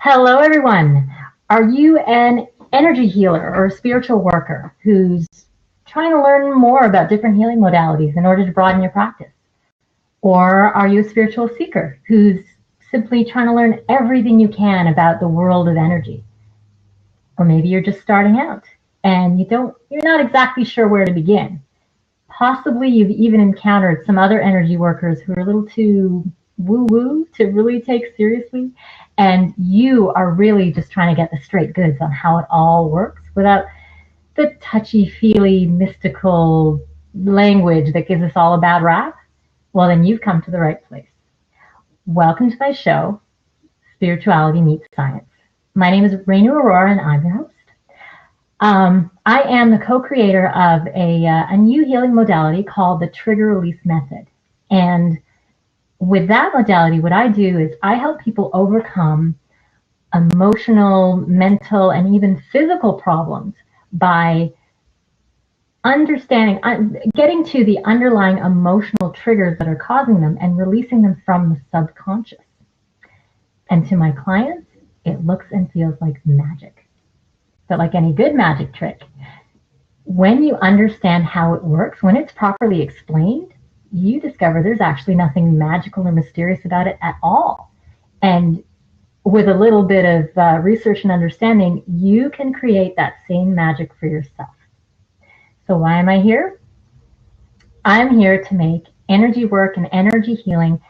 Hello, everyone. Are you an energy healer or a spiritual worker who's trying to learn more about different healing modalities in order to broaden your practice? Or are you a spiritual seeker who's simply trying to learn everything you can about the world of energy? Or maybe you're just starting out and you're not exactly sure where to begin. Possibly you've even encountered some other energy workers who are a little too woo-woo to really take seriously, and you are really just trying to get the straight goods on how it all works without the touchy-feely, mystical language that gives us all a bad rap. Well, then you've come to the right place. Welcome to my show, Spirituality Meets Science. My name is Renu Arora, and I'm your host. I am the co-creator of a new healing modality called the trigger release method. And with that modality, what I do is I help people overcome emotional, mental, and even physical problems by getting to the underlying emotional triggers that are causing them and releasing them from the subconscious. And to my clients, it looks and feels like magic. But like any good magic trick, when you understand how it works, when it's properly explained, you discover there's actually nothing magical or mysterious about it at all. And with a little bit of research and understanding, you can create that same magic for yourself. So why am I here? I'm here to make energy work and energy healing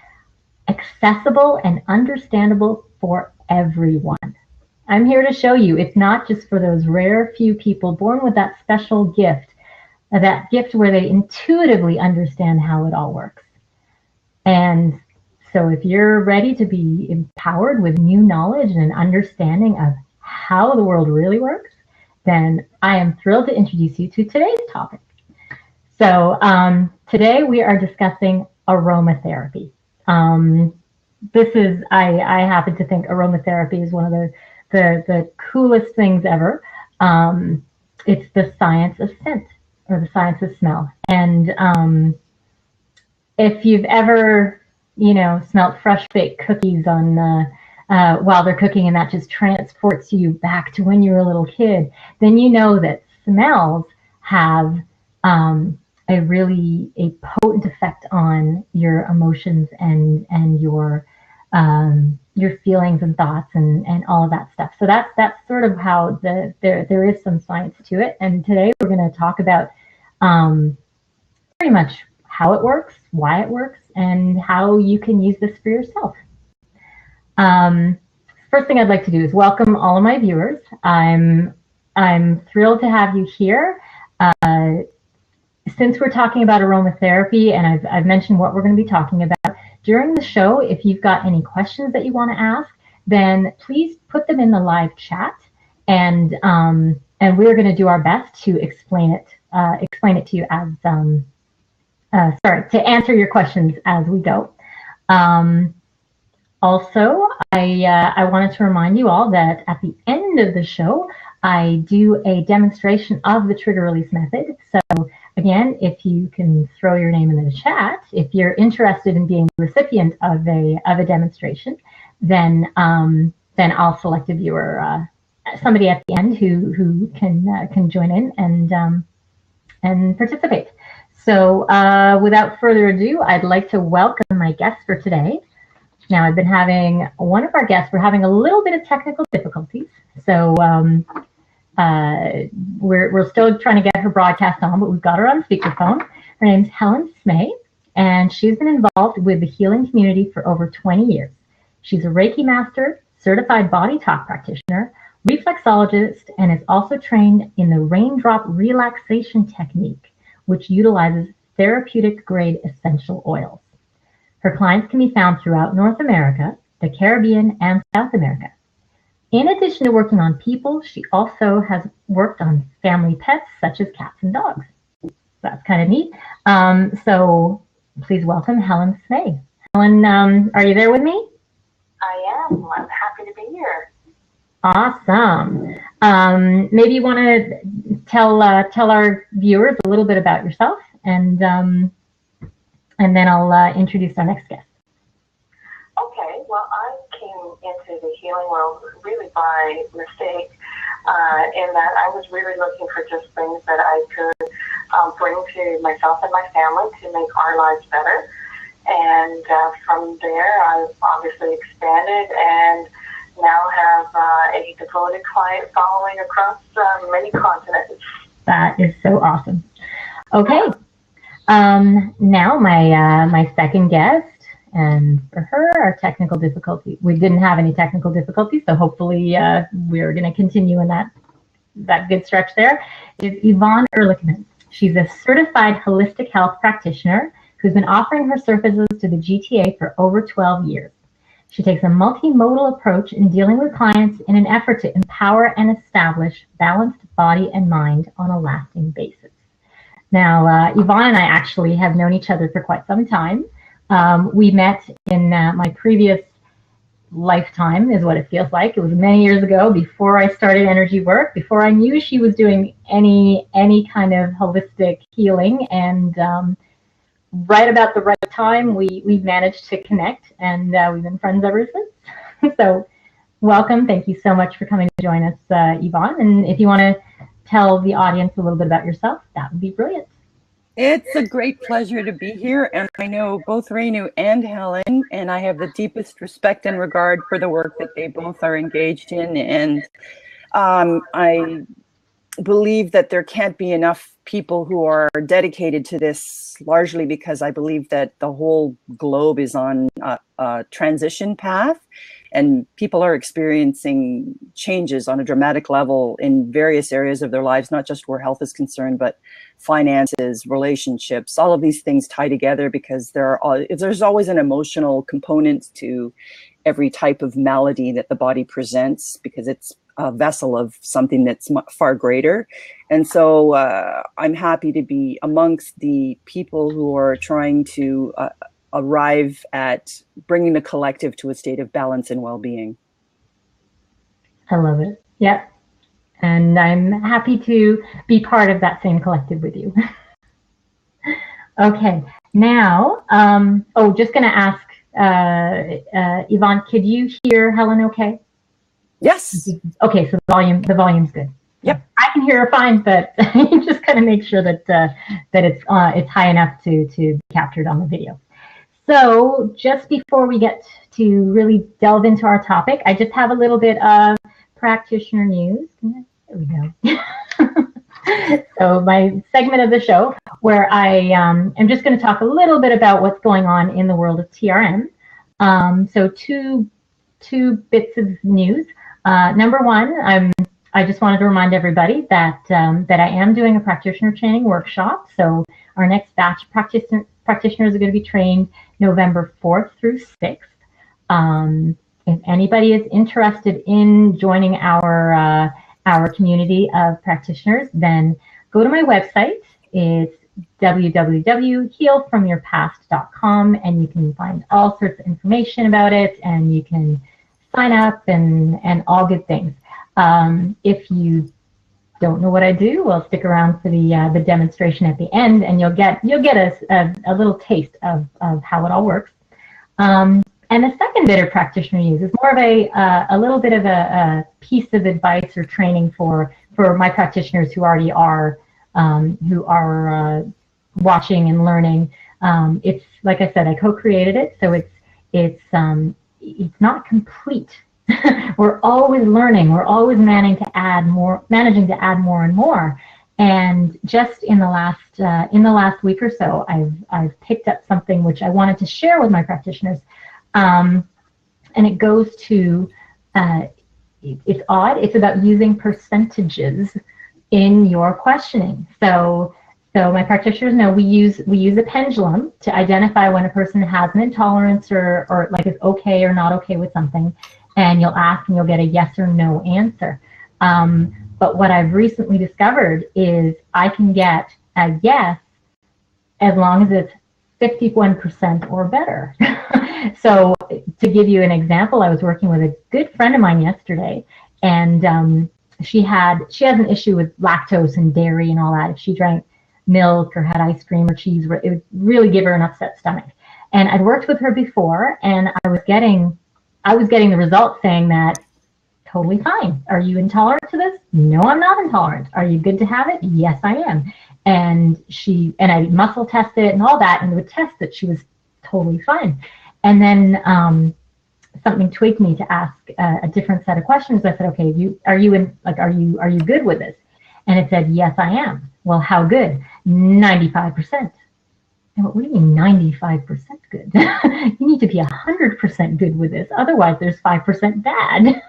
accessible and understandable for everyone. I'm here to show you it's not just for those rare few people born with that special gift, that gift where they intuitively understand how it all works. And so if you're ready to be empowered with new knowledge and an understanding of how the world really works, then I am thrilled to introduce you to today's topic. So today we are discussing aromatherapy. I happen to think aromatherapy is one of the coolest things ever. It's the science of scent, or the science of smell. And if you've ever, smelled fresh baked cookies on while they're cooking, and that just transports you back to when you were a little kid, then you know that smells have a potent effect on your emotions and your feelings and thoughts and all of that stuff. So that's sort of how there is some science to it. And today we're going to talk about pretty much how it works, why it works, and how you can use this for yourself. First thing I'd like to do is welcome all of my viewers. I'm thrilled to have you here. Since we're talking about aromatherapy, and I've mentioned what we're going to be talking about, during the show, if you've got any questions that you want to ask, then please put them in the live chat, and we're going to do our best to explain it to you as to answer your questions as we go. Also, I wanted to remind you all that at the end of the show, I do a demonstration of the trigger release method. So again, if you can throw your name in the chat, if you're interested in being the recipient of a demonstration, then I'll select a viewer, somebody at the end who can join in and participate. So without further ado, I'd like to welcome my guest for today. Now, I've been having one of our guests. We're having a little bit of technical difficulties, so we're still trying to get her broadcast on, but we've got her on speakerphone. Her name's Helen Smeh, and she's been involved with the healing community for over 20 years. She's a Reiki master, certified body talk practitioner, reflexologist, and is also trained in the raindrop relaxation technique, which utilizes therapeutic grade essential oils. Her clients can be found throughout North America, the Caribbean, and South America. In addition to working on people, she also has worked on family pets such as cats and dogs. That's kind of neat. So please welcome Helen Smeh. Helen, are you there with me? I am. I'm happy to be here. Awesome. Maybe you want to tell our viewers a little bit about yourself, and then I'll introduce our next guest. Okay. Well, I've came into the healing world really by mistake, in that I was really looking for just things that I could bring to myself and my family to make our lives better. And from there, I've obviously expanded and now have a devoted client following across many continents. That is so awesome. Okay. Now my second guest, and for her, our technical difficulty. We didn't have any technical difficulties, so hopefully we're going to continue in that good stretch there, is Yvonne Erlichman. She's a certified holistic health practitioner who's been offering her services to the GTA for over 12 years. She takes a multimodal approach in dealing with clients in an effort to empower and establish balanced body and mind on a lasting basis. Now, Yvonne and I actually have known each other for quite some time. We met in my previous lifetime, is what it feels like. It was many years ago, before I started energy work, before I knew she was doing any kind of holistic healing, and right about the right time, we managed to connect, and we've been friends ever since. So welcome. Thank you so much for coming to join us, Yvonne. And if you want to tell the audience a little bit about yourself, that would be brilliant. It's a great pleasure to be here, and I know both Renu and Helen, and I have the deepest respect and regard for the work that they both are engaged in, and I believe that there can't be enough people who are dedicated to this, largely because I believe that the whole globe is on a transition path, and people are experiencing changes on a dramatic level in various areas of their lives, not just where health is concerned, but finances, relationships, all of these things tie together because there's always an emotional component to every type of malady that the body presents, because it's a vessel of something that's far greater. And so I'm happy to be amongst the people who are trying to arrive at bringing the collective to a state of balance and well-being. I love it. Yeah. And I'm happy to be part of that same collective with you. Okay. Now, just going to ask, Yvonne, could you hear Helen okay? Yes. Okay, so the volume's good. Yep. I can hear her fine, but you just got to make sure that it's high enough to be captured on the video. So just before we get to really delve into our topic, I just have a little bit of practitioner news. There we go. So my segment of the show where I am just going to talk a little bit about what's going on in the world of TRM. So two bits of news. Number one, I just wanted to remind everybody that I am doing a practitioner training workshop. So our next batch of practitioners are going to be trained November 4th through 6th. If anybody is interested in joining our community of practitioners, then go to my website. It's www.healfromyourpast.com, and you can find all sorts of information about it, and you can sign up and all good things. If you don't know what I do, well, stick around for the demonstration at the end, and you'll get a little taste of how it all works. And the second bit of practitioner news is more of a little bit of a piece of advice or training for my practitioners who already are watching and learning. It's like I said, I co-created it, so it's not complete. We're always learning. We're always managing to add more and more. And just in the last week or so, I've picked up something which I wanted to share with my practitioners. And it goes to, it's odd. It's about using percentages in your questioning. So my practitioners know we use a pendulum to identify when a person has an intolerance or like is okay or not okay with something. And you'll ask and you'll get a yes or no answer. But what I've recently discovered is I can get a yes as long as it's 51% or better. So to give you an example, I was working with a good friend of mine yesterday, and she has an issue with lactose and dairy and all that. If she drank milk or had ice cream or cheese, it would really give her an upset stomach. And I'd worked with her before, and I was getting I was getting the results saying that totally fine. Are you intolerant to this? No, I'm not intolerant. Are you good to have it? Yes, I am. And I muscle tested it and all that, and would test that she was totally fine. And then something tweaked me to ask a different set of questions. I said, okay, are you good with this? And it said, yes, I am. Well, how good? 95%. And what do you mean 95% good? You need to be 100% good with this. Otherwise, there's 5% bad.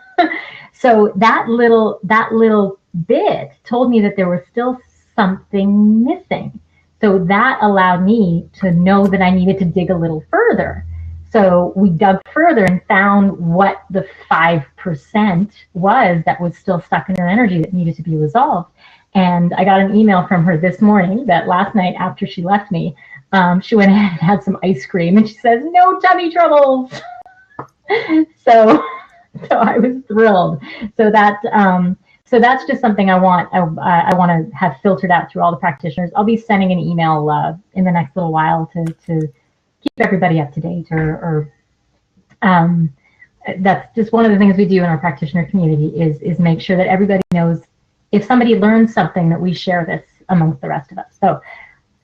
So that little bit told me that there was still something missing. So that allowed me to know that I needed to dig a little further. So we dug further and found what the 5% was that was still stuck in her energy that needed to be resolved. And I got an email from her this morning that last night after she left me, she went ahead and had some ice cream, and she says, no tummy troubles. So I was thrilled. So that's just something I want to have filtered out through all the practitioners. I'll be sending an email in the next little while to keep everybody up to date, or that's just one of the things we do in our practitioner community is make sure that everybody knows if somebody learns something that we share this amongst the rest of us. So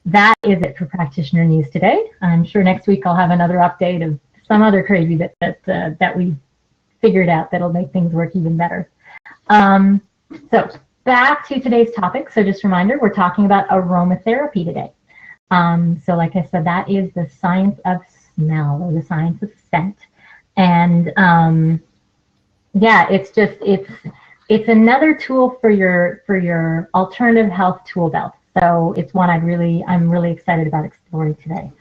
that is it for practitioner news today. I'm sure next week I'll have another update of some other crazy bit that we figured out that'll make things work even better. So back to today's topic. So just a reminder, we're talking about aromatherapy today. So like I said, that is the science of smell, or the science of scent. And yeah, it's another tool for your alternative health tool belt. So it's one I'm really excited about exploring today.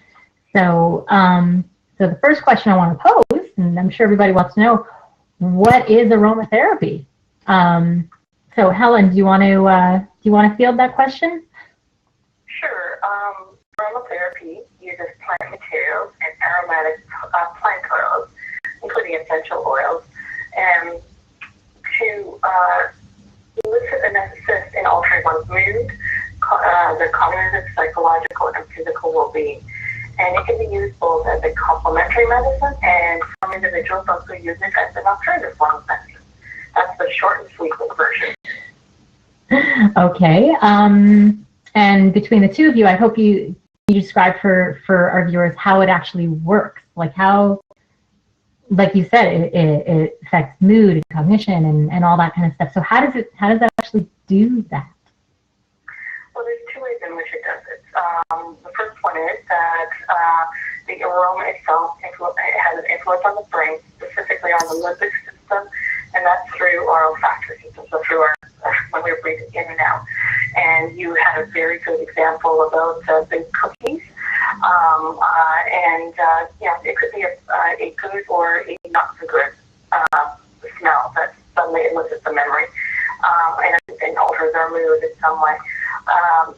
So so the first question I want to pose, and I'm sure everybody wants to know, what is aromatherapy? So Helen, do you want to field that question? Sure. Aromatherapy uses plant materials and aromatic plant oils, including essential oils, and to elicit and assist in altering one's mood, the cognitive, psychological, and physical well-being. And it can be used both as a complementary medicine, and some individuals also use it as an alternative form of medicine. That's the short and sweet version. Okay. And between the two of you, I hope you describe for our viewers how it actually works. Like how, like you said, it affects mood and cognition and all that kind of stuff. So how does that actually do that? Well, there's two ways in which it does it. The first one is that the aroma itself has an influence on the brain, specifically on the limbic system, and that's through our olfactory system, so through when we're breathing in and out. And you had a very good example about the cookies, and it could be a good or a not so good smell that suddenly elicits a memory, and alters our mood in some way.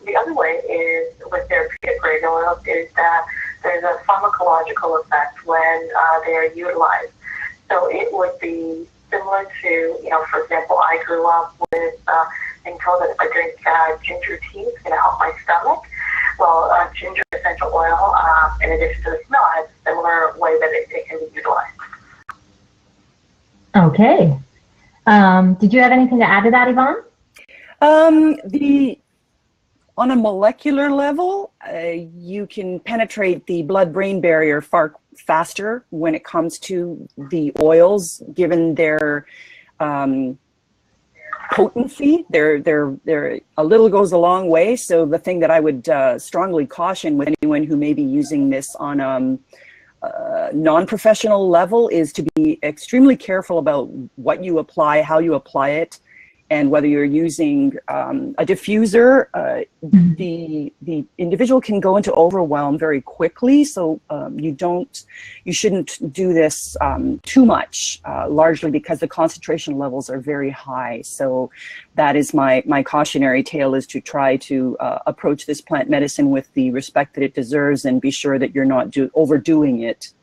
The other way is with therapeutic grade oils is that there's a pharmacological effect when they are utilized. So it would be similar to, for example, I grew up with being told that if I drink ginger tea, it's going to help my stomach. Well, ginger essential oil, in addition to the smell, has a similar way that it can be utilized. Okay. Did you have anything to add to that, Yvonne? On a molecular level, you can penetrate the blood-brain barrier far faster when it comes to the oils, given their potency. They're a little goes a long way. So the thing that I would strongly caution with anyone who may be using this on a non-professional level is to be extremely careful about what you apply, how you apply it, and whether you're using a diffuser. The individual can go into overwhelm very quickly, so you shouldn't do this too much, largely because the concentration levels are very high. So that is my cautionary tale, is to try to approach this plant medicine with the respect that it deserves, and be sure that you're not overdoing it.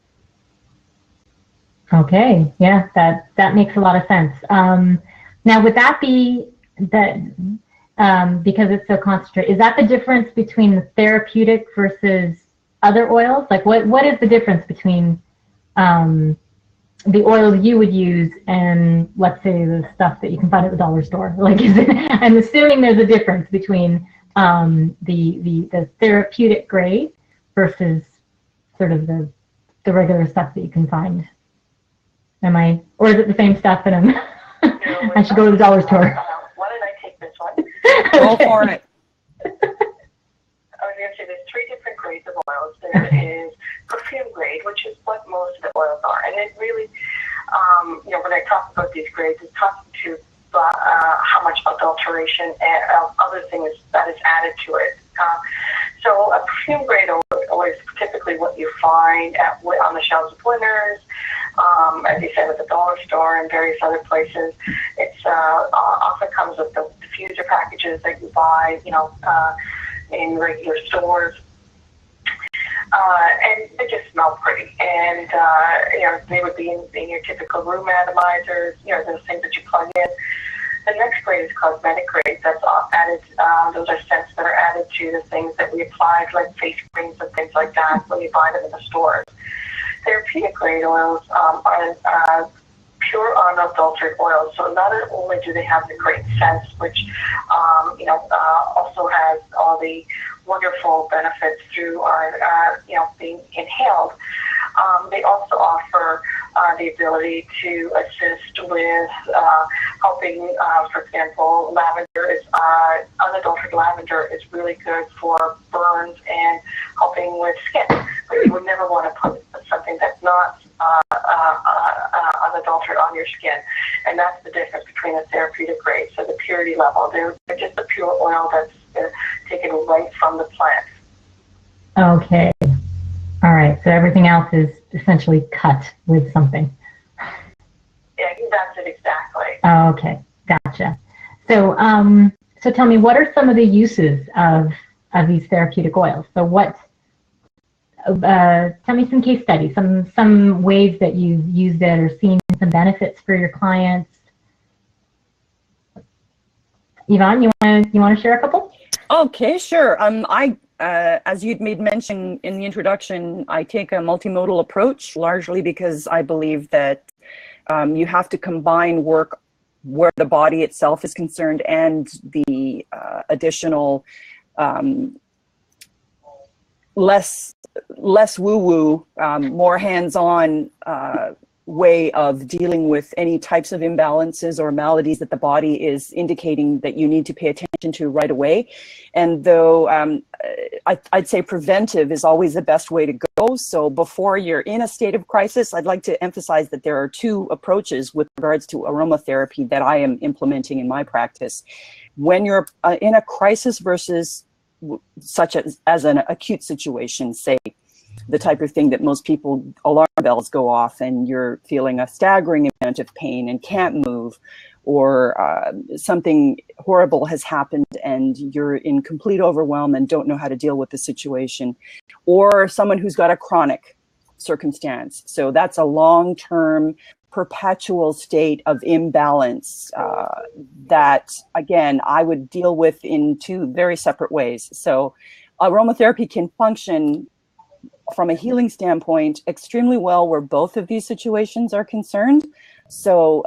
Okay, yeah, that makes a lot of sense. Now, would that be that because it's so concentrated? Is that the difference between the therapeutic versus other oils? Like, what is the difference between the oil you would use and, let's say, the stuff that you can find at the dollar store? Like, I'm assuming there's a difference between the therapeutic grade versus sort of the regular stuff that you can find. Or is it the same stuff and I should go to the dollar store? Why don't I take this one? Go for it. I was going to say there's 3 different grades of oils. There is perfume grade, which is what most of the oils are. And it really, when I talk about these grades, it's talking to how much adulteration and other things that is added to it. So a perfume grade oil is typically what you find on the shelves of Winners, as you said, at the dollar store and various other places. It's often comes with the diffuser packages that you buy, in regular stores. And they just smell pretty. And, they would be in your typical room atomizers, those things that you plug in. The next grade is cosmetic grade. That's added. Those are scents that are added to the things that we apply, like face creams and things like that, when you buy them in the stores. Therapeutic grade oils are pure unadulterated oils. So not only do they have the great scents, which also has all the wonderful benefits through our being inhaled. They also offer the ability to assist with helping, for example, lavender is unadulterated lavender is really good for burns and helping with skin. But you would never want to put something that's not unadulterated on your skin. And that's the difference between the therapeutic grade. So the purity level, they're just a pure oil that's taken right from the plant. Okay. All right. So everything else is essentially cut with something. Yeah, that's it exactly. Okay. Gotcha. So, so tell me, what are some of the uses of these therapeutic oils? So tell me some case studies, some ways that you've used it or seen some benefits for your clients. Yvonne, you want to share a couple? Okay, sure. As you'd made mention in the introduction, I take a multimodal approach, largely because I believe that you have to combine work where the body itself is concerned and the additional less woo-woo, more hands-on way of dealing with any types of imbalances or maladies that the body is indicating that you need to pay attention to right away. And though I'd say preventive is always the best way to go. So before you're in a state of crisis, I'd like to emphasize that there are 2 approaches with regards to aromatherapy that I am implementing in my practice. When you're in a crisis versus such as an acute situation, say, the type of thing that most people, alarm bells go off and you're feeling a staggering amount of pain and can't move, or something horrible has happened and you're in complete overwhelm and don't know how to deal with the situation, or someone who's got a chronic circumstance. So that's a long-term, perpetual state of imbalance that, again, I would deal with in 2 very separate ways. So aromatherapy can function from a healing standpoint extremely well where both of these situations are concerned. So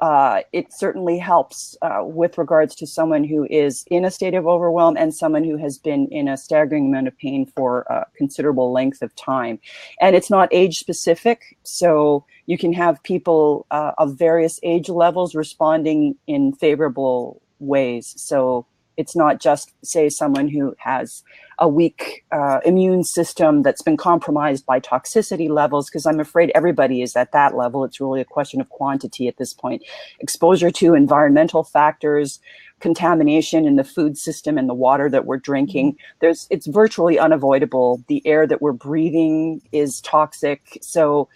it certainly helps with regards to someone who is in a state of overwhelm and someone who has been in a staggering amount of pain for a considerable length of time. And it's not age specific, so you can have people of various age levels responding in favorable ways. So it's not just, say, someone who has a weak immune system that's been compromised by toxicity levels, because I'm afraid everybody is at that level. It's really a question of quantity at this point. Exposure to environmental factors, contamination in the food system and the water that we're drinking. It's virtually unavoidable. The air that we're breathing is toxic. So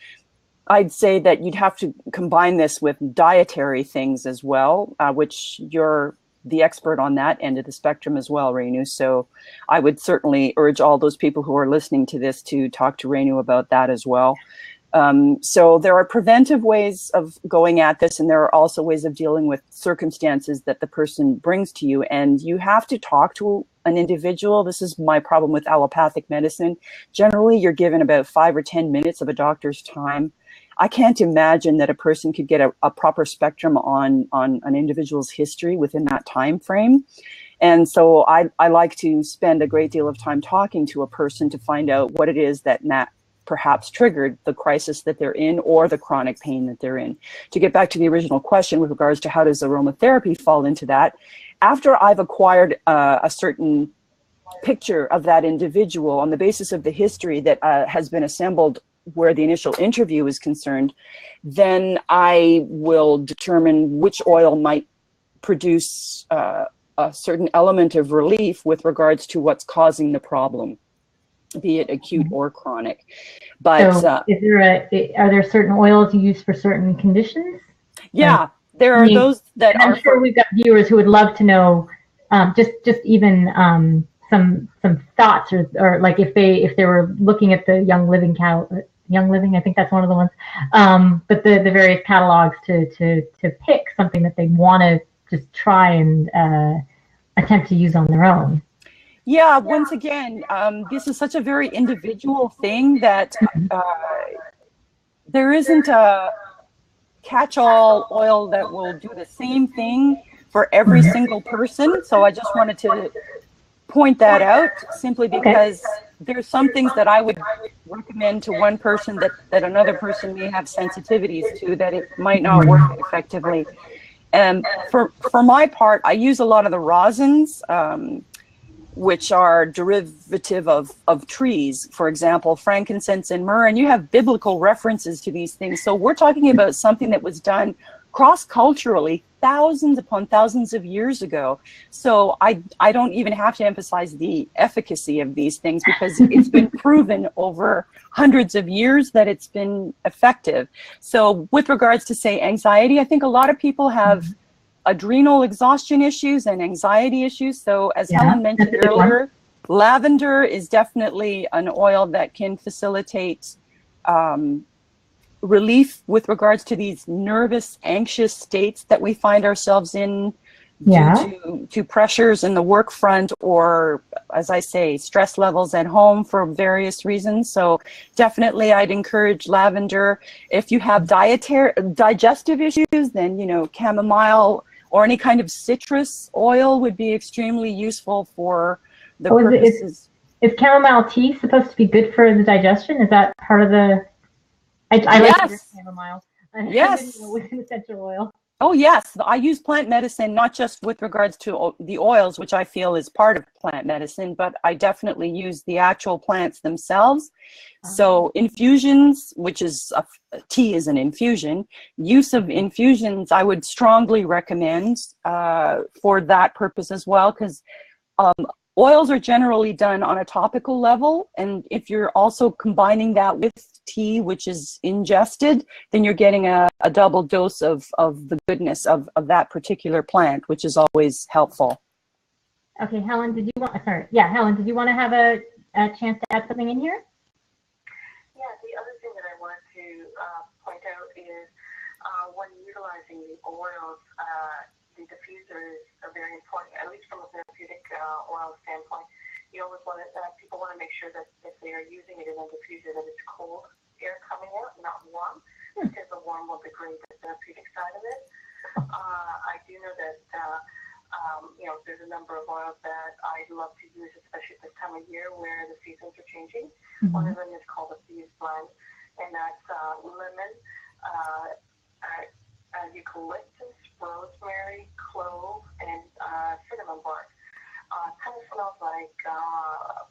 I'd say that you'd have to combine this with dietary things as well, which you're the expert on that end of the spectrum as well, Renu. So I would certainly urge all those people who are listening to this to talk to Renu about that as well. So there are preventive ways of going at this, and there are also ways of dealing with circumstances that the person brings to you. And you have to talk to an individual. This is my problem with allopathic medicine. Generally, you're given about 5 or 10 minutes of a doctor's time I can't imagine that a person could get a proper spectrum on an individual's history within that time frame. And so I like to spend a great deal of time talking to a person to find out what it is that perhaps triggered the crisis that they're in or the chronic pain that they're in. To get back to the original question with regards to how does aromatherapy fall into that, after I've acquired a certain picture of that individual on the basis of the history that has been assembled where the initial interview is concerned, then I will determine which oil might produce a certain element of relief with regards to what's causing the problem, be it acute or chronic. But so are there certain oils you use for certain conditions? Yeah, like, there are those that I'm sure we've got viewers who would love to know just even some thoughts or like if they were looking at the Young Living, I think that's one of the ones, but the various catalogs to pick something that they want to just try and attempt to use on their own. Yeah, once again, this is such a very individual thing that there isn't a catch-all oil that will do the same thing for every single person. So I just wanted to point that out simply because there's some things that I would recommend to one person that another person may have sensitivities to, that it might not work effectively. And for my part, I use a lot of the rosins, which are derivative of trees, for example, frankincense and myrrh, and you have biblical references to these things. So we're talking about something that was done cross-culturally thousands upon thousands of years ago. So I don't even have to emphasize the efficacy of these things because it's been proven over hundreds of years that it's been effective. So with regards to, say, anxiety, I think a lot of people have adrenal exhaustion issues and anxiety issues. So as Helen mentioned earlier, lavender is definitely an oil that can facilitate relief with regards to these nervous, anxious states that we find ourselves in due to pressures in the work front, or, as I say, stress levels at home for various reasons. So definitely I'd encourage lavender. If you have digestive issues, then, you know, chamomile or any kind of citrus oil would be extremely useful for the purposes. Is chamomile tea supposed to be good for the digestion? Is that part of the... I like to chamomile. Yes. I didn't know it was an essential oil. Oh, yes. I use plant medicine, not just with regards to the oils, which I feel is part of plant medicine, but I definitely use the actual plants themselves. So infusions, which is tea is an infusion, use of infusions, I would strongly recommend for that purpose as well, because oils are generally done on a topical level. And if you're also combining that with tea, which is ingested, then you're getting a double dose of the goodness of that particular plant, which is always helpful. Okay, Helen, did you want to have a chance to add something in here? Yeah, the other thing that I wanted to point out is when utilizing the oils, the diffusers are very important, at least from a therapeutic oil standpoint. You always want to, people want to make sure that if they are using it in a diffuser, that it's cold air coming out, not warm, because the warm will degrade the therapeutic side of it. I do know that, you know, there's a number of oils that I love to use, especially at this time of year where the seasons are changing. One of them is called a Fuse Blend, and that's lemon, eucalyptus, rosemary, clove, and cinnamon bark. Kind of smells like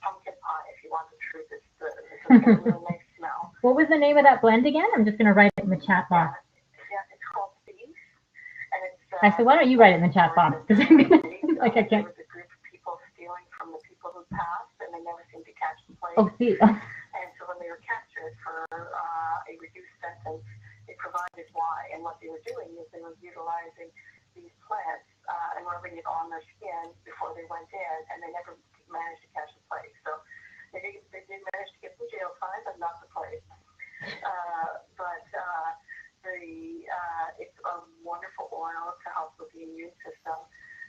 pumpkin pie, if you want the truth. It's a really nice smell. What was the name of that blend again? I'm just going to write it in the chat box. Yeah, it's called Thieves. And it's, I said, why don't you write it in the chat box? Because I'm gonna, like, I can't. There was a group of people stealing from the people who passed, and they never seemed to catch the plane. Oh, see. And so when they were captured for a reduced sentence, they provided why. And what they were doing is they were utilizing these plants and rubbing it on their skin before they went in, and they never managed to catch the plague. So they did manage to get the jail time, but not the plague. It's a wonderful oil to help with the immune system,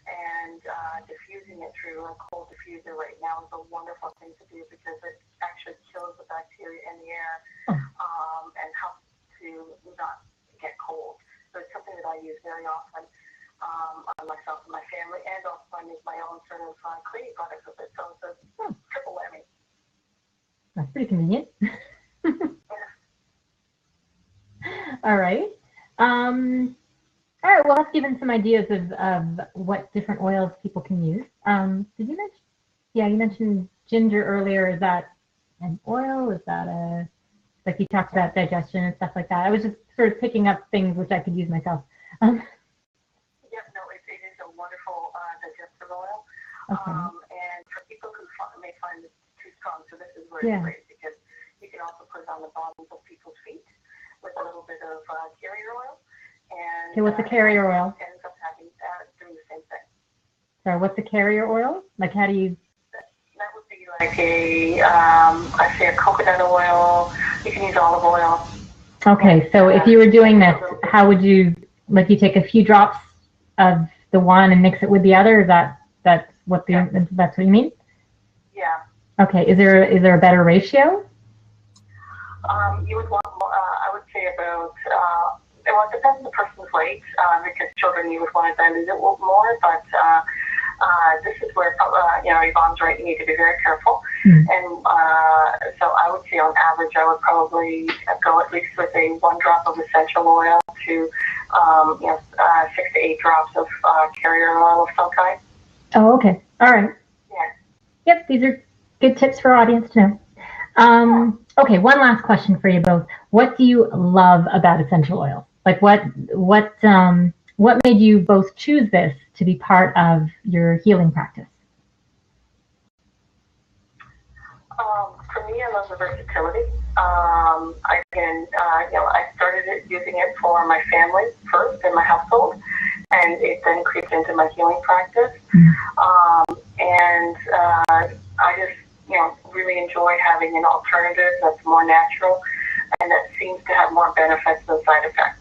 and diffusing it through a cold diffuser right now is a wonderful thing to do because it actually kills the bacteria in the air and helps to to not get cold. So it's something that I use very often on myself and my family, and also I make my own sort of cleaning products with it. So it's a triple whammy. That's pretty convenient. All right. All right. Well, that's given some ideas of what different oils people can use. Did you mention? Yeah, you mentioned ginger earlier. Is that an oil? Is that a, like you talked about digestion and stuff like that? I was just sort of picking up things which I could use myself. Yep, no, it is a wonderful digestive oil. Okay. And for people who may find it too strong, so this is where Yeah. it's great, because you can also put it on the bottoms of people's feet with a little bit of carrier oil. And Okay, what's a carrier oil? Ends up having doing the same thing. So what's a carrier oil? Like how do you? That would be like I say a coconut oil. You can use olive oil. Okay, so if you were doing this, how would you, like you take a few drops of the one and mix it with the other? Is that's what that's what you mean? Yeah. Okay, is there a better ratio? You would want, I would say about, well, it depends on the person's weight, because children you would want to dilute it more, but this is where, Yvonne's right, you need to be very careful. Mm. And so I would say on average, I would probably go at least with a 1 drop of essential oil to, 6 to 8 drops of carrier oil of some kind. Oh, okay. All right. Yeah. Yep, these are good tips for our audience to know. Okay, one last question for you both. What do you love about essential oils? Like what made you both choose this to be part of your healing practice? For me, I love the versatility. I can, I started using it for my family first in my household, and it then creeped into my healing practice. And I just, really enjoy having an alternative that's more natural and that seems to have more benefits than side effects.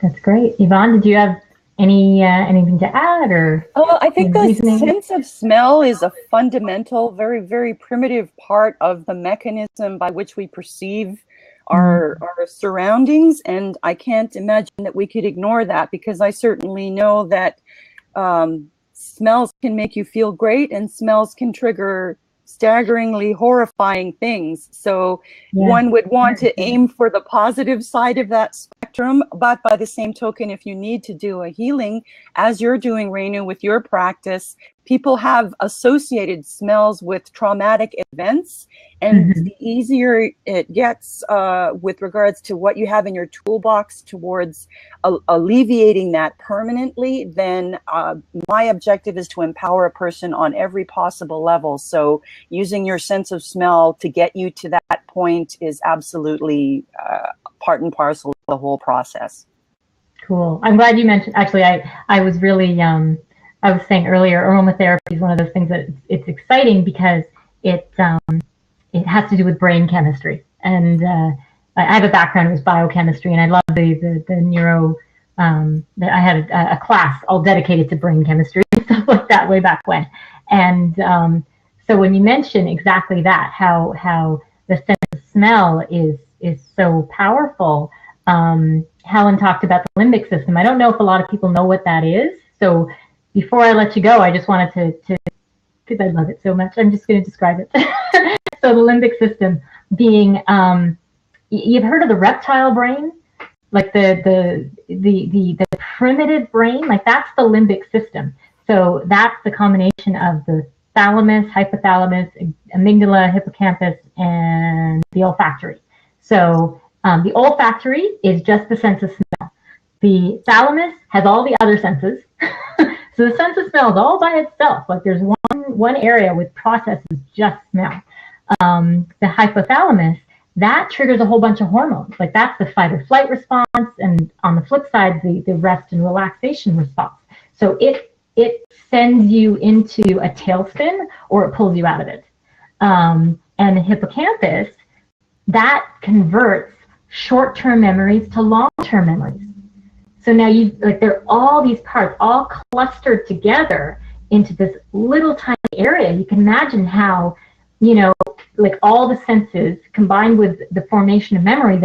That's great. Yvonne, did you have anything to add or? Oh, I think the reasoning? sense of smell is a fundamental, very, very primitive part of the mechanism by which we perceive our surroundings. And I can't imagine that we could ignore that, because I certainly know that smells can make you feel great and smells can trigger staggeringly horrifying things. So one would want to aim for the positive side of that spectrum, but by the same token, if you need to do a healing, as you're doing, Renu, with your practice, people have associated smells with traumatic events, and the easier it gets with regards to what you have in your toolbox towards alleviating that permanently, then my objective is to empower a person on every possible level. So using your sense of smell to get you to that point is absolutely part and parcel of the whole process. Cool. I'm glad you mentioned, actually, I was really, I was saying earlier, aromatherapy is one of those things that it's exciting because it has to do with brain chemistry. And I have a background with biochemistry, and I love the neuro, I had a class all dedicated to brain chemistry and stuff like that way back when. And so when you mention exactly that, how the sense of smell is so powerful, Helen talked about the limbic system. I don't know if a lot of people know what that is. So before I let you go, I just wanted to because I love it so much, I'm just going to describe it. So the limbic system being, you've heard of the reptile brain, like the primitive brain, like that's the limbic system. So that's the combination of the thalamus, hypothalamus, amygdala, hippocampus, and the olfactory. So the olfactory is just the sense of smell. The thalamus has all the other senses. So the sense of smell is all by itself. Like there's one area with processes just smell. The hypothalamus, that triggers a whole bunch of hormones. Like that's the fight or flight response, and on the flip side, the rest and relaxation response. So it sends you into a tailspin or it pulls you out of it. And the hippocampus, that converts short-term memories to long-term memories. So now there are all these parts all clustered together into this little tiny area. You can imagine how you know, like all the senses combined with the formation of memory,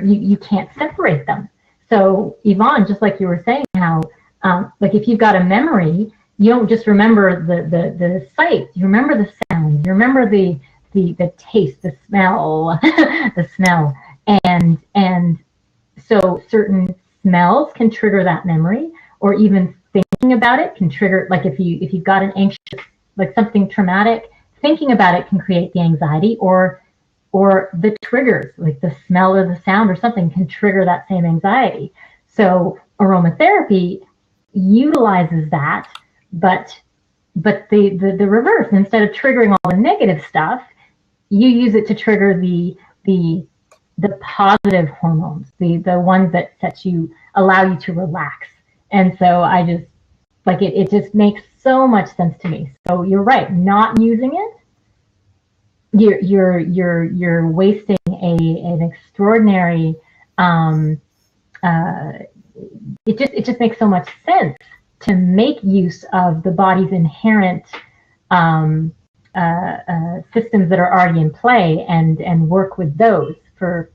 you can't separate them. So Yvonne, just like you were saying, how like if you've got a memory, you don't just remember the sight, you remember the sound, you remember the taste, the smell, the smell, and so certain smells can trigger that memory, or even thinking about it can trigger, like if you've got an anxious, like something traumatic, thinking about it can create the anxiety, or the triggers, like the smell or the sound or something can trigger that same anxiety. So aromatherapy utilizes that, but the reverse. Instead of triggering all the negative stuff, you use it to trigger the positive hormones, the ones that allow you to relax. And so I just like it just makes so much sense to me. So you're right, not using it, you're wasting an extraordinary it just makes so much sense to make use of the body's inherent systems that are already in play and work with those for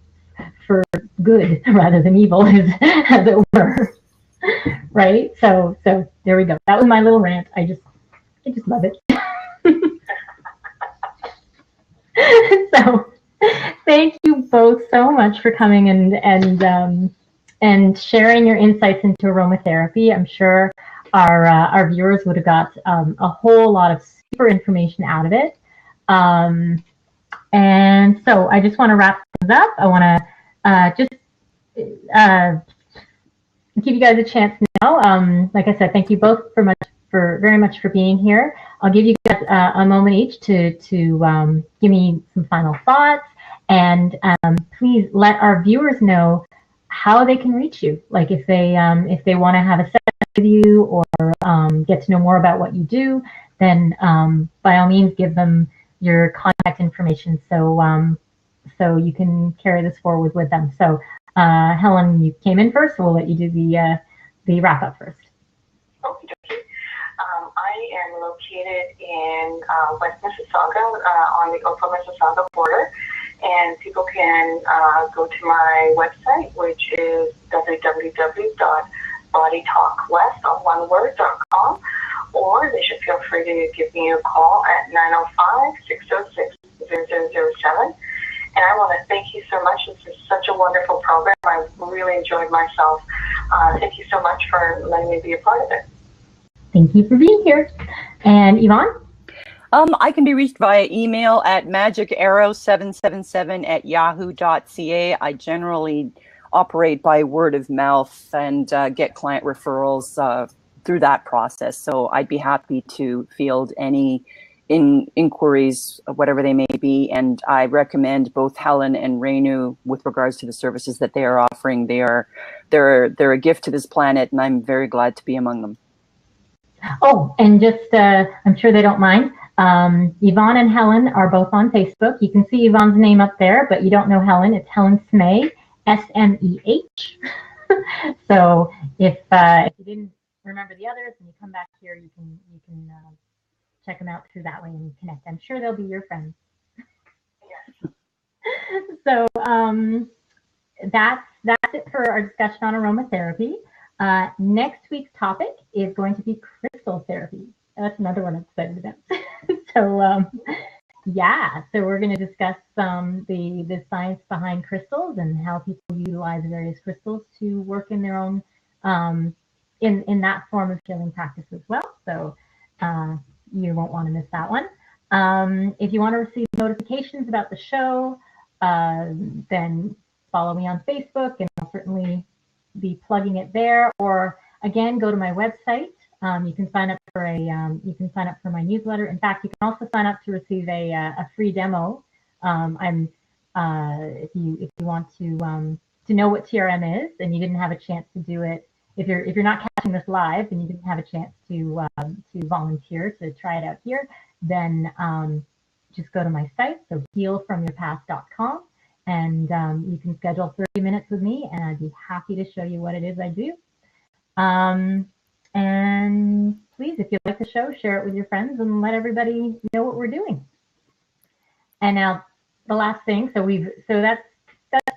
good rather than evil, as it were. Right? So there we go. That was my little rant. I just love it. So thank you both so much for coming and sharing your insights into aromatherapy. I'm sure our viewers would have got a whole lot of super information out of it. And so I just want to wrap things up. I want to just give you guys a chance now. Like I said, thank you both very much for being here. I'll give you guys a moment each to give me some final thoughts, and please let our viewers know how they can reach you. Like if they want to have a session with you or get to know more about what you do, then by all means give them your contact information so you can carry this forward with them. So Helen, you came in first, so we'll let you do the wrap up first. Okay. I am located in West Mississauga, on the Oakville-Mississauga border, and people can go to my website, which is www.bodytalkwest.com, or they should feel free to give me a call at 905-606-0007. And I want to thank you so much. This is such a wonderful program. I really enjoyed myself. Thank you so much for letting me be a part of it. Thank you for being here. And Yvonne? I can be reached via email at magicarrow777@yahoo.ca. I generally operate by word of mouth and get client referrals through that process. So I'd be happy to field any inquiries, whatever they may be. And I recommend both Helen and Renu with regards to the services that they are offering. They're a gift to this planet, and I'm very glad to be among them. Oh, and just, I'm sure they don't mind. Yvonne and Helen are both on Facebook. You can see Yvonne's name up there, but you don't know Helen. It's Helen Smeh, S-M-E-H. So if you didn't remember the others and you come back here, you can check them out through that way and connect. I'm sure they'll be your friends. Yes. So that's it for our discussion on aromatherapy. Next week's topic is going to be crystal therapy. That's another one I'm excited about. So so we're going to discuss the science behind crystals and how people utilize various crystals to work in their own in that form of healing practice as well. So you won't want to miss that one. If you want to receive notifications about the show, then follow me on Facebook, and I'll certainly be plugging it there. Or again, go to my website. You can sign up for my newsletter. In fact, you can also sign up to receive a free demo. If you want to know what TRM is and you didn't have a chance to do it, if you're not catching this live and you didn't have a chance to volunteer to try it out here, then just go to my site, so healfromyourpast.com, and you can schedule 30 minutes with me, and I'd be happy to show you what it is I do. And please, if you like the show, share it with your friends and let everybody know what we're doing. And now the last thing, so that's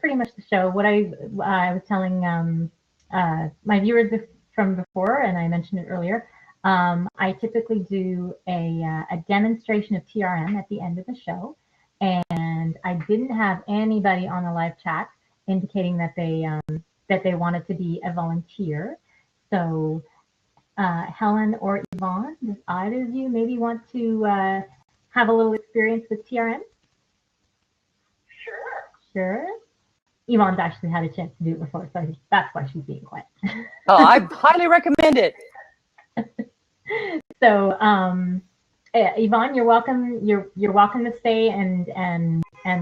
pretty much the show. What I was telling my viewers from before, and I mentioned it earlier, I typically do a demonstration of TRM at the end of the show, and I didn't have anybody on the live chat indicating that they wanted to be a volunteer. So Helen or Yvonne, does either of you maybe want to have a little experience with TRM? Sure. Yvonne's actually had a chance to do it before, so that's why she's being quiet. Oh, I highly recommend it. So, Yvonne, you're welcome. You're welcome to stay and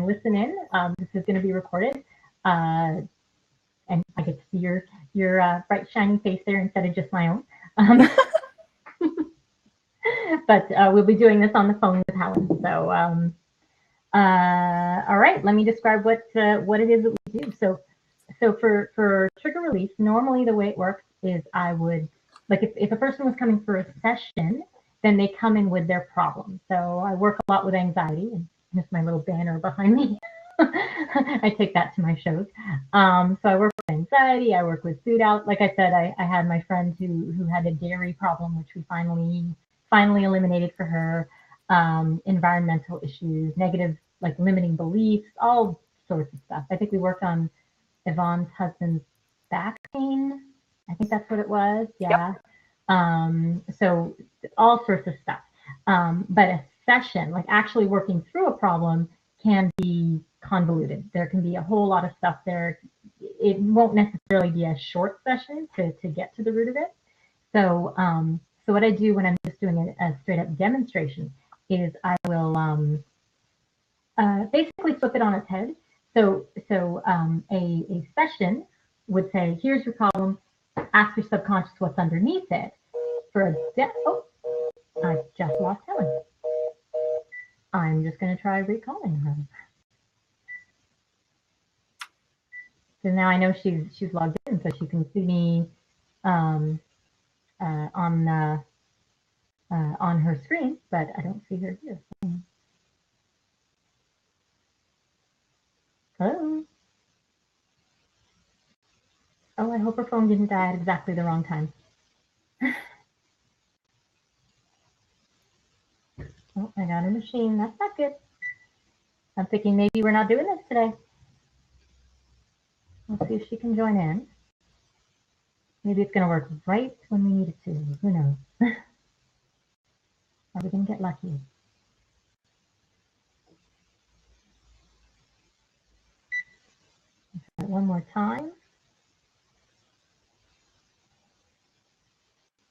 listen in. This is going to be recorded, and I get to see your bright, shiny face there instead of just my own. But we'll be doing this on the phone with Helen. So, all right, let me describe what it is that we do. So for trigger release, normally the way it works is I would, like if a person was coming for a session, then they come in with their problem. So I work a lot with anxiety, and this is my little banner behind me. I take that to my shows. So I work with anxiety, I work with food out. Like I said, I had my friend who had a dairy problem, which we finally eliminated for her. Environmental issues, negative, like limiting beliefs, all sorts of stuff. I think we worked on Yvonne's husband's back pain. I think that's what it was. Yeah. Yep. So all sorts of stuff. But a session, like actually working through a problem, can be convoluted. There can be a whole lot of stuff there. It won't necessarily be a short session to get to the root of it. So, so what I do when I'm just doing a straight up demonstration is I will basically flip it on its head. So a session would say, here's your problem, ask your subconscious what's underneath it. For oh, I just lost Helen. I'm just going to try recalling her. So now I know she's logged in, so she can see me on her screen, but I don't see her here. Hello. Oh, I hope her phone didn't die at exactly the wrong time. Oh, I got a machine. That's not good. I'm thinking maybe we're not doing this today. Let's see if she can join in. Maybe it's going to work right when we need it to. Who knows? Are we going to get lucky? One more time.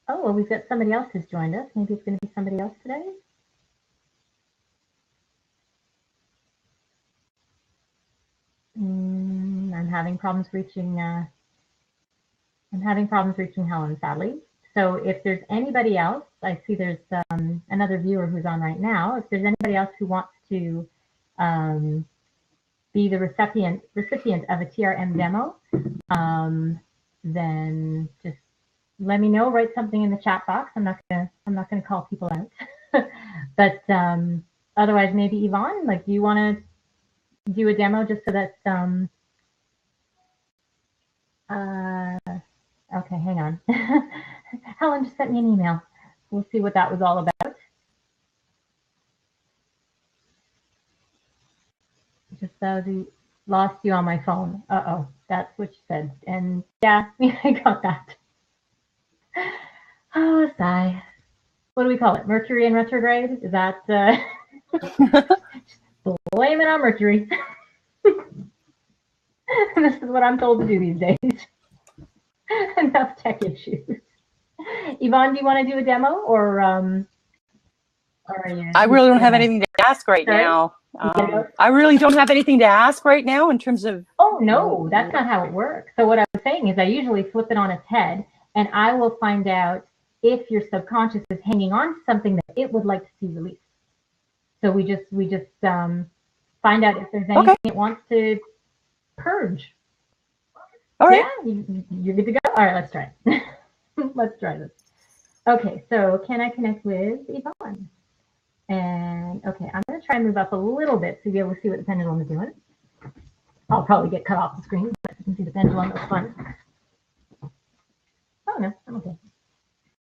Oh, well, we've got somebody else who's joined us. Maybe it's going to be somebody else today. I'm having problems reaching. Helen, sadly. So if there's anybody else, I see there's another viewer who's on right now. If there's anybody else who wants to be the recipient of a TRM demo, then just let me know. Write something in the chat box. I'm not gonna call people out. But otherwise, maybe Yvonne, like, do you want to do a demo just so that okay, hang on. Helen just sent me an email. We'll see what that was all about. Just lost you on my phone. Uh-oh, that's what she said. And yeah, I got that. Oh, sigh. What do we call it? Mercury in retrograde? Is that blame it on Mercury. This is what I'm told to do these days. Enough tech issues. Yvonne, do you want to do a demo, or I really don't have anything to ask right now. I really don't have anything to ask right now in terms of. Oh no, that's not how it works. So what I was saying is I usually flip it on its head, and I will find out if your subconscious is hanging on to something that it would like to see released. So we just find out if there's anything it wants to purge. All right. Yeah, you're good to go. All right, let's try it. Let's try this. Okay, so can I connect with Yvonne? And okay, I'm going to try and move up a little bit to be able to see what the pendulum is doing. I'll probably get cut off the screen, but you can see the pendulum. That's fun. Oh, no, I'm okay.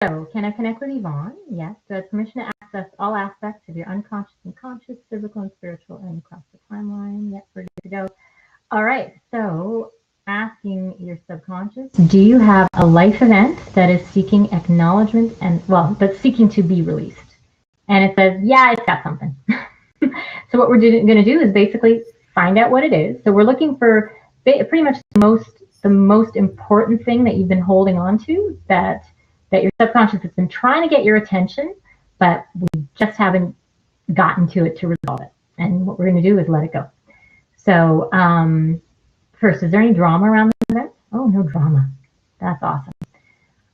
So, can I connect with Yvonne? Yes. Do I have permission to access all aspects of your unconscious and conscious, physical and spiritual, and across the timeline? Yep, we're good to go. All right, so asking your subconscious, do you have a life event that is seeking acknowledgement and, well, that's seeking to be released? And it says, yeah, it's got something. So what we're going to do is basically find out what it is. So we're looking for pretty much the most important thing that you've been holding on to, that your subconscious has been trying to get your attention, but we just haven't gotten to it to resolve it. And what we're going to do is let it go. So first, is there any drama around the event? Oh, no drama. That's awesome.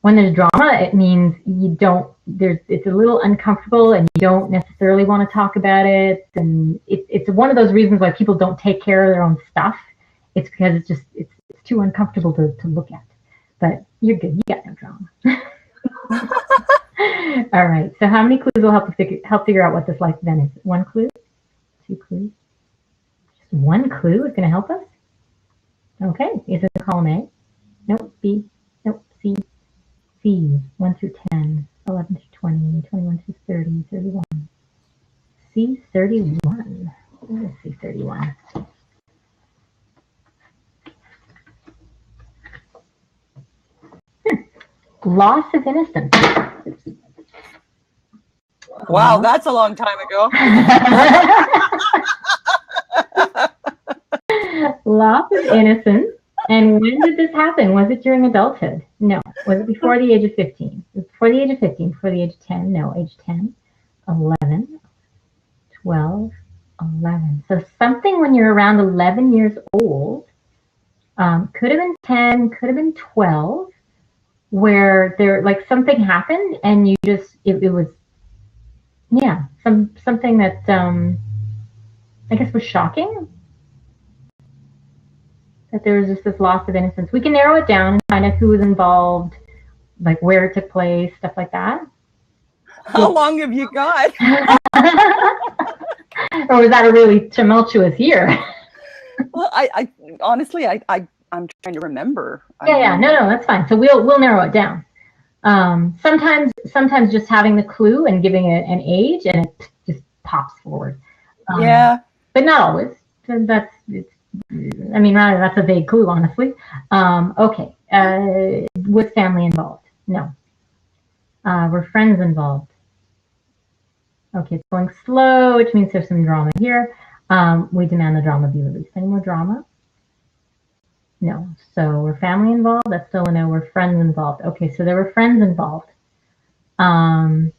When there's drama, it means it's a little uncomfortable and you don't necessarily want to talk about it. And it's one of those reasons why people don't take care of their own stuff. It's because it's too uncomfortable to look at. But you're good. You got no drama. All right. So how many clues will help figure out what this life event is? 1 clue? 2 clues? Just 1 clue is going to help us? Okay. Is it column A? Nope. B? Nope. C? C, 1 through 10, 11 through 20, 21 through 30, 31. C, 31. What is C, 31? Loss of innocence. Wow, that's a long time ago. Loss of innocence. And when did this happen? Was it during adulthood? No. Was it before the age of 15? Before the age of 15, before the age of 10? No, age 10, 11, 12, 11. So something when you're around 11 years old, could have been 10, could have been 12, where something happened and you just, it was, yeah, something that I guess was shocking. That there was just this loss of innocence. We can narrow it down and find out who was involved, like where it took place, stuff like that. How long have you got? Or was that a really tumultuous year? Well, I honestly, I'm trying to remember. Yeah, no, that's fine. So we'll narrow it down. Sometimes just having the clue and giving it an age and it just pops forward. Yeah. But not always. That's a vague clue, honestly. Okay. Was family involved? No. Were friends involved? Okay, it's going slow, which means there's some drama here. We demand the drama be released. Any more drama? No. So were family involved? That's still a no. Were friends involved? Okay, so there were friends involved. Okay,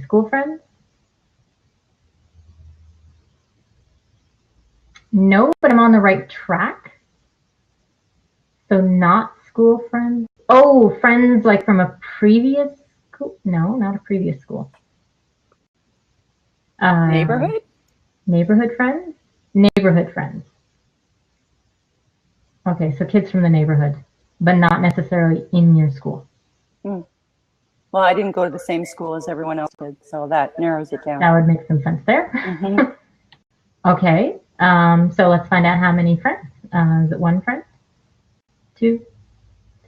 school friends? No, but I'm on the right track. So not school friends. Oh, friends like from a previous school? No, not a previous school. Neighborhood? Neighborhood friends? Neighborhood friends. Okay, so kids from the neighborhood, but not necessarily in your school. Well, I didn't go to the same school as everyone else did, so that narrows it down. That would make some sense there. Mm-hmm. Okay, so let's find out how many friends. Is it 1 friend? 2,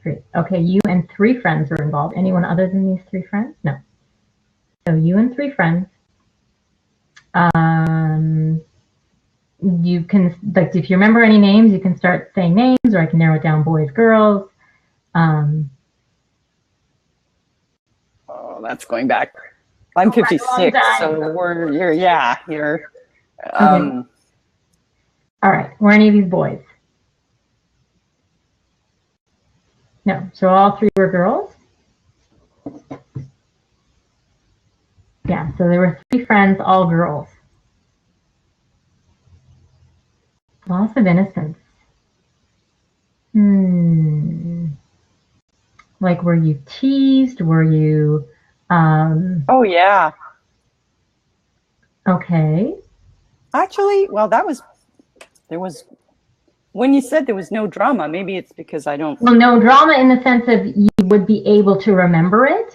3. Okay, you and 3 friends are involved. Anyone other than these 3 friends? No. So you and 3 friends. You can, like, if you remember any names, you can start saying names, or I can narrow it down: boys, girls. Oh, that's going back. I'm 56, so you're. Okay. All right. Were any of these boys? No. So all 3 were girls? Yeah. So there were 3 friends, all girls. Loss of innocence. Like, were you teased? Were you... Oh, yeah. Okay. Actually, well, there was when you said there was no drama, maybe it's because I don't. Well, no drama in the sense of you would be able to remember it.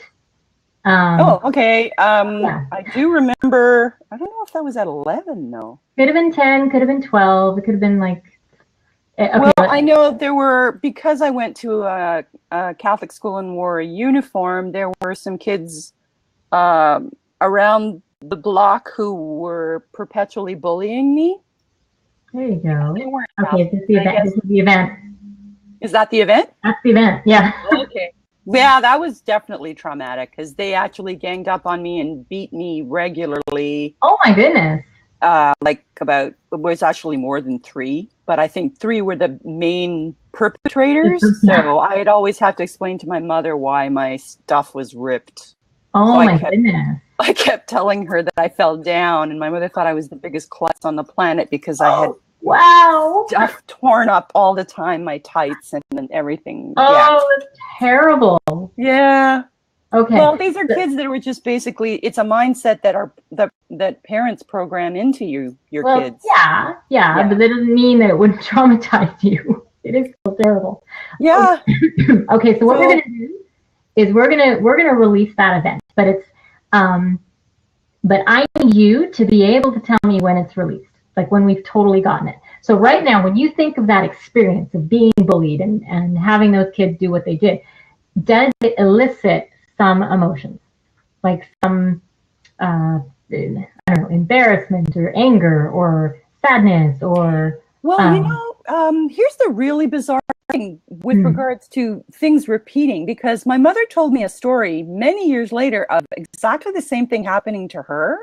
Oh, okay. Yeah. I do remember. I don't know if that was at 11, though. Could have been 10, could have been 12. It could have been like. Okay, well, I know there were, because I went to a Catholic school and wore a uniform, there were some kids around the block who were perpetually bullying me. There you go. They weren't Okay, this is the event. This is the event. Is that the event? That's the event, yeah. Okay. Yeah, that was definitely traumatic because they actually ganged up on me and beat me regularly. Oh my goodness. Like it was actually more than 3, but I think 3 were the main perpetrators. So I'd always have to explain to my mother why my stuff was ripped. Oh my goodness. I kept telling her that I fell down, and my mother thought I was the biggest klutz on the planet because I had stuff torn up all the time, my tights and everything. Oh, that's terrible. Yeah. Okay. Well, these are kids that were just basically, it's a mindset that parents program into your kids. Yeah, but that doesn't mean that it wouldn't traumatize you. It is still terrible. Yeah. Okay, so what we're gonna do is we're gonna release that event, but it's but I need you to be able to tell me when it's released, like when we've totally gotten it. So right now, when you think of that experience of being bullied and having those kids do what they did, does it elicit some emotions, like some I don't know, embarrassment or anger or sadness or? Well, here's the really bizarre thing with regards to things repeating, because my mother told me a story many years later of exactly the same thing happening to her.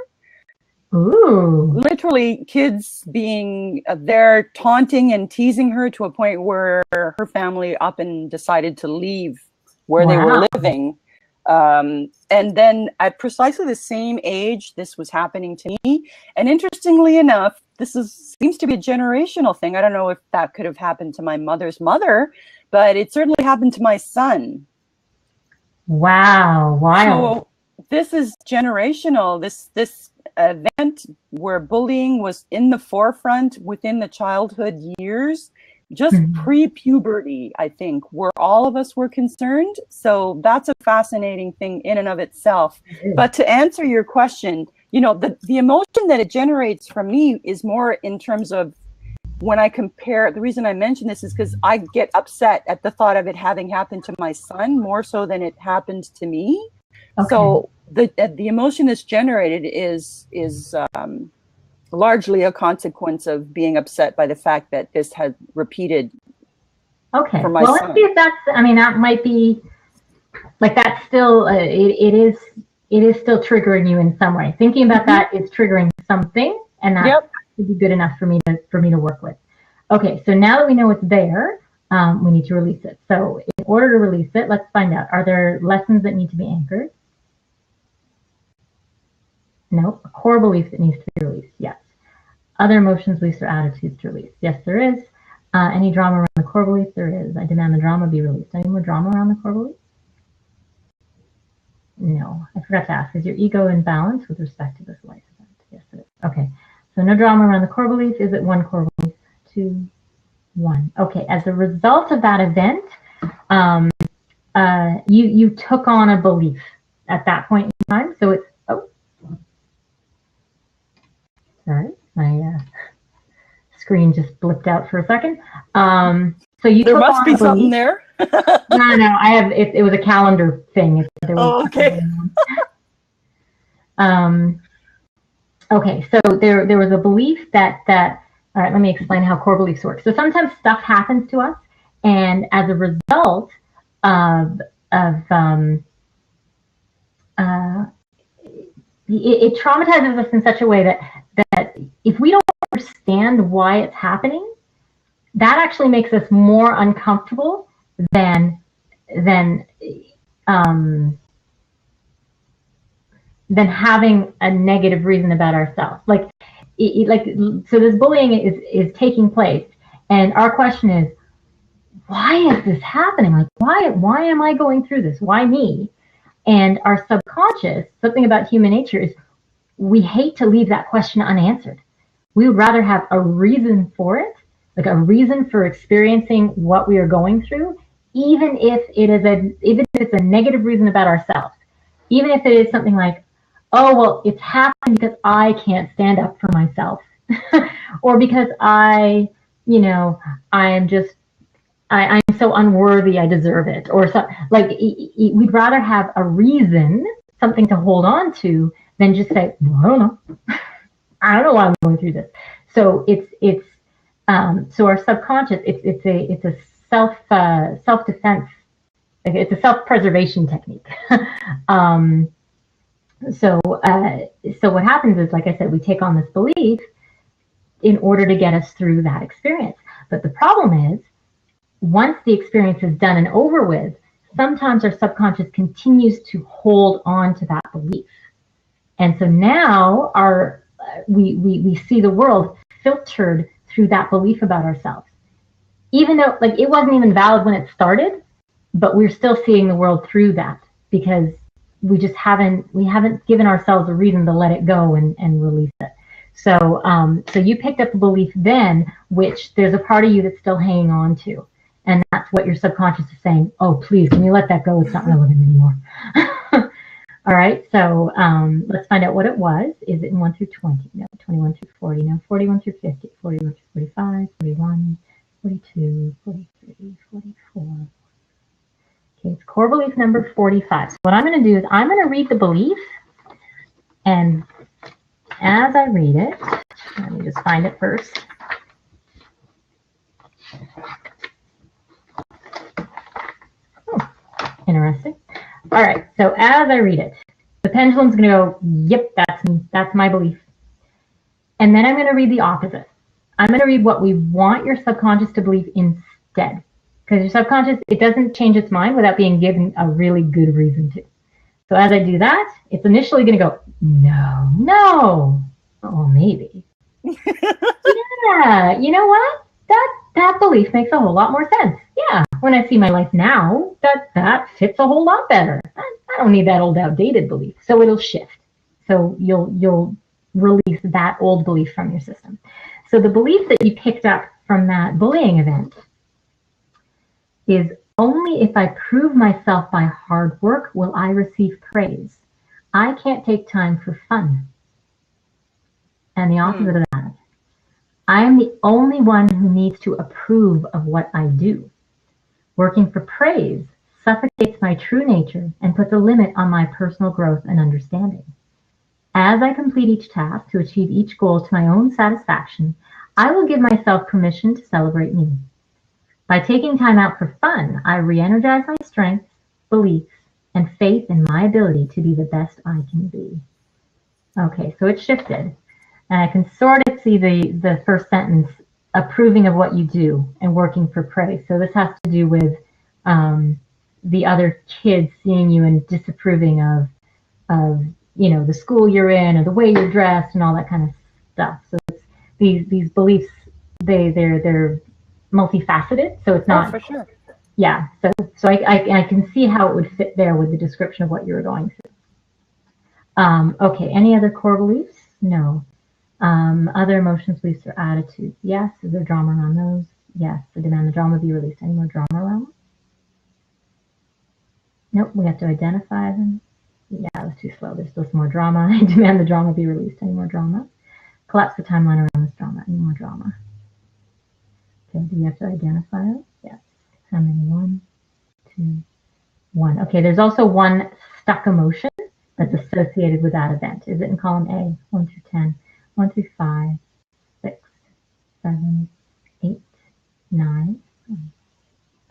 Ooh. Literally kids being there taunting and teasing her to a point where her family up and decided to leave where they were living. And then at precisely the same age, this was happening to me. And interestingly enough, seems to be a generational thing. I don't know if that could have happened to my mother's mother, but it certainly happened to my son. Wow. So this is generational. This event where bullying was in the forefront within the childhood years, just pre-puberty, I think, where all of us were concerned. So that's a fascinating thing in and of itself. But to answer your question, the emotion that it generates from me is more in terms of when I compare. The reason I mention this is because I get upset at the thought of it having happened to my son more so than it happened to me. Okay. So the emotion that's generated is largely a consequence of being upset by the fact that this had repeated. Okay. For my son. Let's see if that's. I mean, that might be like that's still. It is still triggering you in some way. Thinking about that is triggering something, and that would be good enough for me to work with. Okay. So now that we know it's there, we need to release it. So in order to release it, let's find out: are there lessons that need to be anchored? No. A core belief that needs to be released? Yes. Other emotions, beliefs, or attitudes to release? Yes, there is. Any drama around the core belief? There is. I demand the drama be released. Any more drama around the core belief? No. I forgot to ask, is your ego in balance with respect to this life event? Yes, it is. Okay. So no drama around the core belief. Is it 1 core belief? 2, 1. Okay. As a result of that event, you took on a belief at that point in time. So it's, sorry, my screen just blipped out for a second. So you there must be something there. No, I have. It was a calendar thing. Okay. Okay. So there was a belief that. All right. Let me explain how core beliefs work. So sometimes stuff happens to us, and as a result it traumatizes us in such a way that if we don't understand why it's happening, that actually makes us more uncomfortable than having a negative reason about ourselves. So this bullying is taking place, and our question is, why is this happening? Like, why am I going through this? Why me? And our subconscious, something about human nature is we hate to leave that question unanswered. We would rather have a reason for it. like a reason for experiencing what we are going through, even if it's a negative reason about ourselves, even if it is something like, oh, well, it's happening because I can't stand up for myself, or because I'm so unworthy, I deserve it, or so. Like, we'd rather have a reason, something to hold on to, than just say, well, I don't know. I don't know why I'm going through this. So so our subconscious, it's a self-defense, it's a self-preservation technique. So what happens is, like I said, we take on this belief in order to get us through that experience. But the problem is, once the experience is done and over with, sometimes our subconscious continues to hold on to that belief. And so now we see the world filtered through that belief about ourselves. Even though, like, it wasn't even valid when it started, but we're still seeing the world through that because we haven't given ourselves a reason to let it go and release it. So you picked up a belief then, which there's a part of you that's still hanging on to. And that's what your subconscious is saying, oh, please, can you let that go? It's not relevant anymore. All right, so let's find out what it was. Is it in 1 through 20? No. 21 through 40? No. 41 through 50? 41 through 45? 41, 42, 43, 44. Okay, it's core belief number 45. So what I'm going to do is I'm going to read the belief, and as I read it, let me just find it first. Oh, interesting. All right, so as I read it, the pendulum's going to go, yep, that's me. That's my belief. And then I'm going to read the opposite. I'm going to read what we want your subconscious to believe instead. Because your subconscious, it doesn't change its mind without being given a really good reason to. So as I do that, it's initially going to go, no. Oh, maybe. Yeah, you know what? That belief makes a whole lot more sense. Yeah, when I see my life now, that fits a whole lot better. I don't need that old outdated belief. So it'll shift. So you'll release that old belief from your system. So the belief that you picked up from that bullying event is, only if I prove myself by hard work will I receive praise. I can't take time for fun. And the opposite of that, I am the only one who needs to approve of what I do. Working for praise suffocates my true nature and puts a limit on my personal growth and understanding. As I complete each task to achieve each goal to my own satisfaction, I will give myself permission to celebrate me. By taking time out for fun, I re-energize my strengths, beliefs, and faith in my ability to be the best I can be. Okay, so it shifted. And I can sort of see the first sentence, approving of what you do and working for praise. So this has to do with the other kids seeing you and disapproving of the school you're in or the way you're dressed and all that kind of stuff. So it's these beliefs, they're multifaceted. So it's not. Oh, for sure. Yeah. So I can see how it would fit there with the description of what you were going through. Okay. Any other core beliefs? No. Other emotions, beliefs, or attitudes? Yes. Is there drama around those? Yes. I demand the drama be released. Any more drama around them? Nope. We have to identify them. Yeah, it was too slow. There's still some more drama. I demand the drama be released. Any more drama? Collapse the timeline around this drama. Any more drama? Okay. Do you have to identify it? Yes. How many? 1, 2, 1. Okay. There's also one stuck emotion that's associated with that event. Is it in column A? 1 through 10. 1 through 5, 6, 7, 8, 9,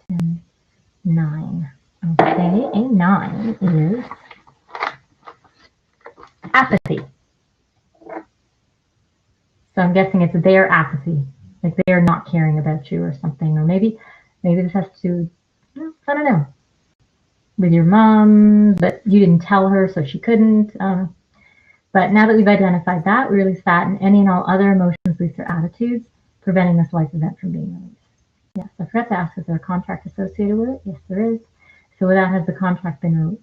10, 9. Okay, a 9 is apathy. So I'm guessing it's their apathy, like they're not caring about you or something, or maybe this has to, I don't know, with your mom, but you didn't tell her, so she couldn't. But now that we've identified that, we release that and any and all other emotions, beliefs, or attitudes, preventing this life event from being released. Yes, I forgot to ask, is there a contract associated with it? Yes, there is. So with that, has the contract been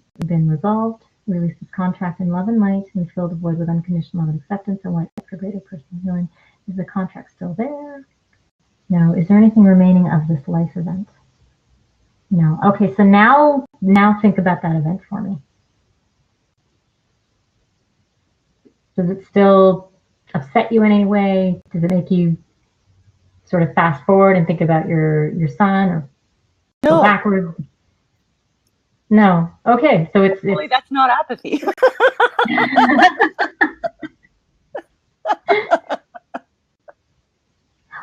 resolved? We release this contract in love and light, and we fill the void with unconditional love and acceptance and white for greater personal healing. Is the contract still there? No. Is there anything remaining of this life event? No. Okay, so now think about that event for me. Does it still upset you in any way? Does it make you sort of fast forward and think about your son, or go backwards? No. Okay, so it's that's not apathy.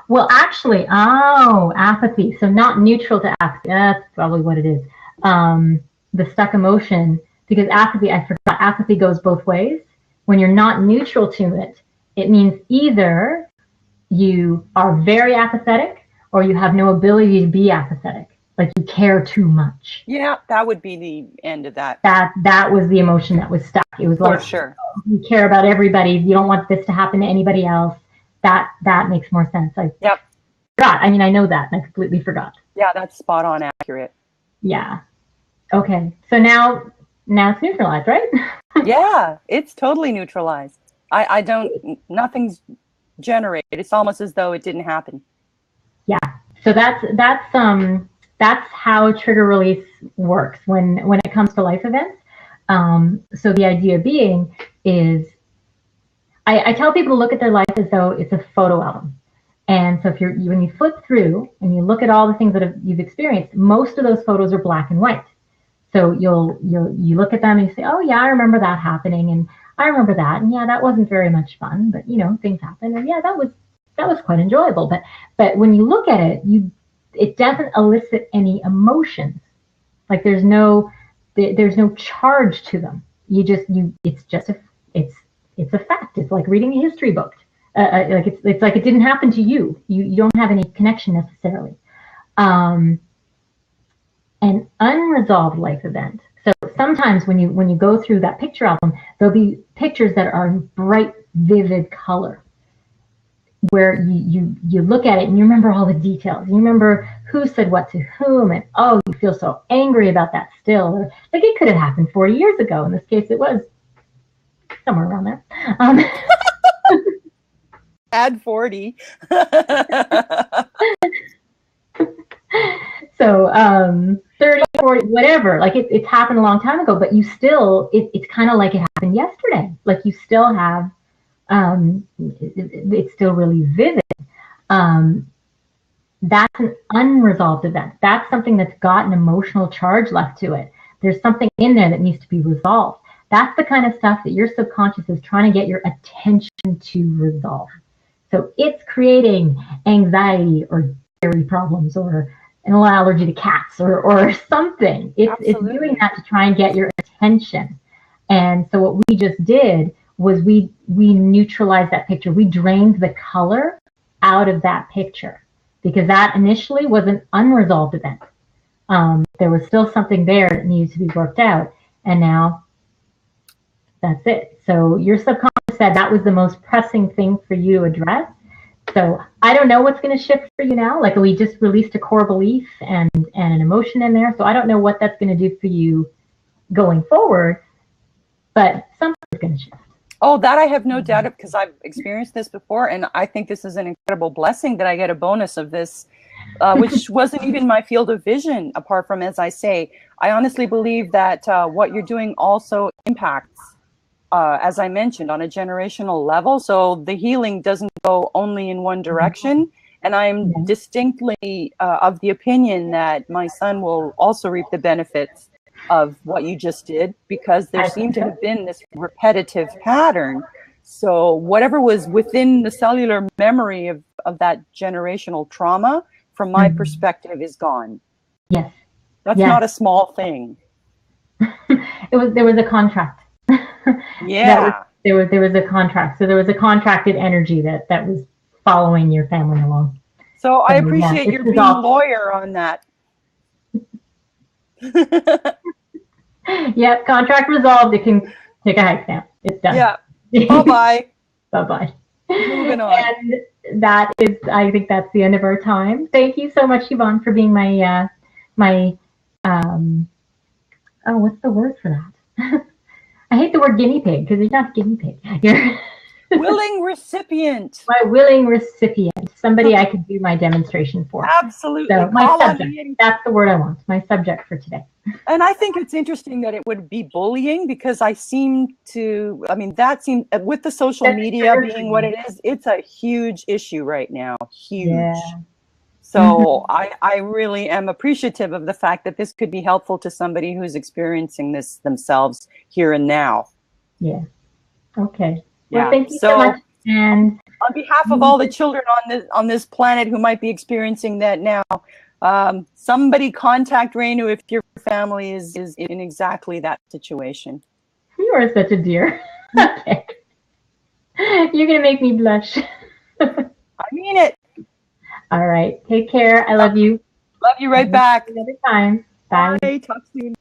Well, actually, apathy. So not neutral to apathy. That's probably what it is. The stuck emotion, because apathy, I forgot, apathy goes both ways. When you're not neutral to it, it means either you are very apathetic or you have no ability to be apathetic. Like you care too much. Yeah, that would be the end of that. That was the emotion that was stuck. It was like, for sure, you care about everybody. You don't want this to happen to anybody else. That makes more sense. Yep. I mean, I know that, and I completely forgot. Yeah, that's spot on accurate. Yeah. Okay. So now it's neutralized, right? Yeah, it's totally neutralized. Nothing's generated. It's almost as though it didn't happen. Yeah. So that's how trigger release works when it comes to life events. So the idea being is, I tell people to look at their life as though it's a photo album. And so when you flip through and you look at all the things that you've experienced, most of those photos are black and white. So you look at them and you say, oh yeah, I remember that happening, and I remember that, and yeah, that wasn't very much fun, but things happen, and yeah, that was quite enjoyable. But when you look at it, it doesn't elicit any emotions. Like there's no charge to them. It's a fact. It's like reading a history book. Like it's like it didn't happen to you. You don't have any connection necessarily. An unresolved life event. So sometimes when you go through that picture album, there'll be pictures that are bright, vivid color, where you look at it and you remember all the details. You remember who said what to whom, and you feel so angry about that still. Or like it could have happened 40 years ago. In this case, it was somewhere around there. Add 40. So 30, 40, whatever. Like it's happened a long time ago, but you still, it's kind of like it happened yesterday. Like you still have, it's still really vivid. That's an unresolved event. That's something that's got an emotional charge left to it. There's something in there that needs to be resolved. That's the kind of stuff that your subconscious is trying to get your attention to resolve. So it's creating anxiety or dairy problems or an allergy to cats or something. It's doing that to try and get your attention. And so what we just did was we neutralized that picture. We drained the color out of that picture because that initially was an unresolved event. There was still something there that needed to be worked out. And now that's it. So your subconscious said that was the most pressing thing for you to address. So I don't know what's going to shift for you now. Like we just released a core belief and an emotion in there. So I don't know what that's going to do for you going forward, but something's going to shift. Oh, that I have no doubt of, because I've experienced this before, and I think this is an incredible blessing that I get a bonus of this, which wasn't even my field of vision, apart from, as I say, I honestly believe that what you're doing also impacts, as I mentioned, on a generational level. So the healing doesn't go only in one direction. And I'm distinctly of the opinion that my son will also reap the benefits of what you just did, because there seemed to have been this repetitive pattern. So whatever was within the cellular memory of that generational trauma, from my perspective, is gone. Yes. That's not a small thing. There was a contract. Yeah. There was a contract. So there was a contracted energy that was following your family along. So I appreciate your being a lawyer on that. Yep, contract resolved. It can take a hike now. It's done. Yeah. Bye-bye. Bye-bye. Moving on. And I think that's the end of our time. Thank you so much, Yvonne, for being my what's the word for that? I hate the word guinea pig because you're not a guinea pig. Willing recipient. My willing recipient. Somebody I could do my demonstration for. Absolutely. So my Call on subject. me. That's the word I want. My subject for today. And I think it's interesting that it would be bullying, because that seems, with the social That's media trigger for being you. what it is, it's a huge issue right now. Huge. Yeah. So I really am appreciative of the fact that this could be helpful to somebody who's experiencing this themselves here and now. Yeah. Okay. Yeah. Well, thank you so much. And on behalf of all the children on this planet who might be experiencing that now, somebody contact Renu if your family is in exactly that situation. you are such a dear. Okay. You're going to make me blush. I mean it. All right. Take care. I love you. Love you right back. Another time. Bye. Bye. Talk soon.